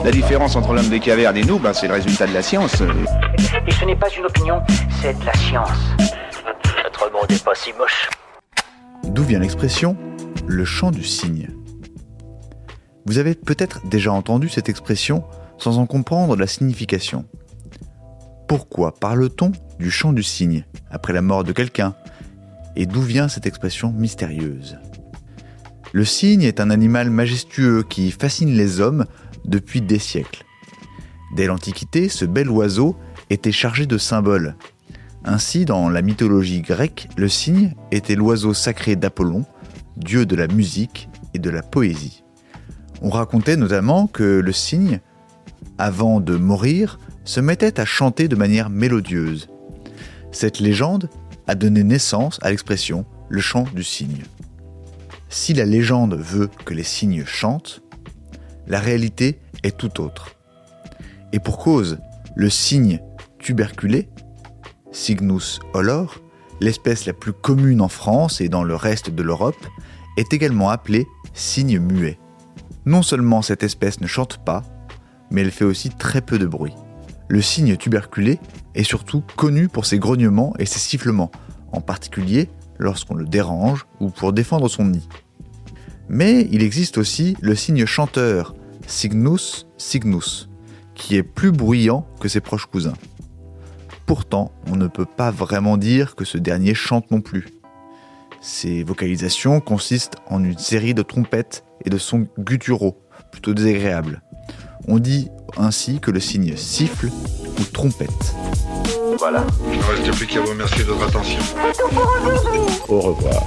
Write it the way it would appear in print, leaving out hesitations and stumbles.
La différence entre l'homme des cavernes et nous, c'est le résultat de la science. Et ce n'est pas une opinion, c'est de la science. Notre monde n'est pas si moche. D'où vient l'expression « le chant du cygne ». Vous avez peut-être déjà entendu cette expression sans en comprendre la signification. Pourquoi parle-t-on du chant du cygne après la mort de quelqu'un ? Et d'où vient cette expression mystérieuse ? Le cygne est un animal majestueux qui fascine les hommes depuis des siècles. Dès l'Antiquité, ce bel oiseau était chargé de symboles. Ainsi, dans la mythologie grecque, le cygne était l'oiseau sacré d'Apollon, dieu de la musique et de la poésie. On racontait notamment que le cygne, avant de mourir, se mettait à chanter de manière mélodieuse. Cette légende a donné naissance à l'expression « le chant du cygne ». Si la légende veut que les cygnes chantent, la réalité est tout autre. Et pour cause, le cygne tuberculé, Cygnus olor, l'espèce la plus commune en France et dans le reste de l'Europe, est également appelé cygne muet. Non seulement cette espèce ne chante pas, mais elle fait aussi très peu de bruit. Le cygne tuberculé est surtout connu pour ses grognements et ses sifflements, en particulier lorsqu'on le dérange ou pour défendre son nid. Mais il existe aussi le cygne chanteur, Cygnus cygnus, qui est plus bruyant que ses proches cousins. Pourtant, on ne peut pas vraiment dire que ce dernier chante non plus. Ses vocalisations consistent en une série de trompettes et de sons gutturaux, plutôt désagréables. On dit ainsi que le cygne siffle ou trompette. Voilà. Il ne reste plus qu'à vous remercier de votre attention. Au revoir.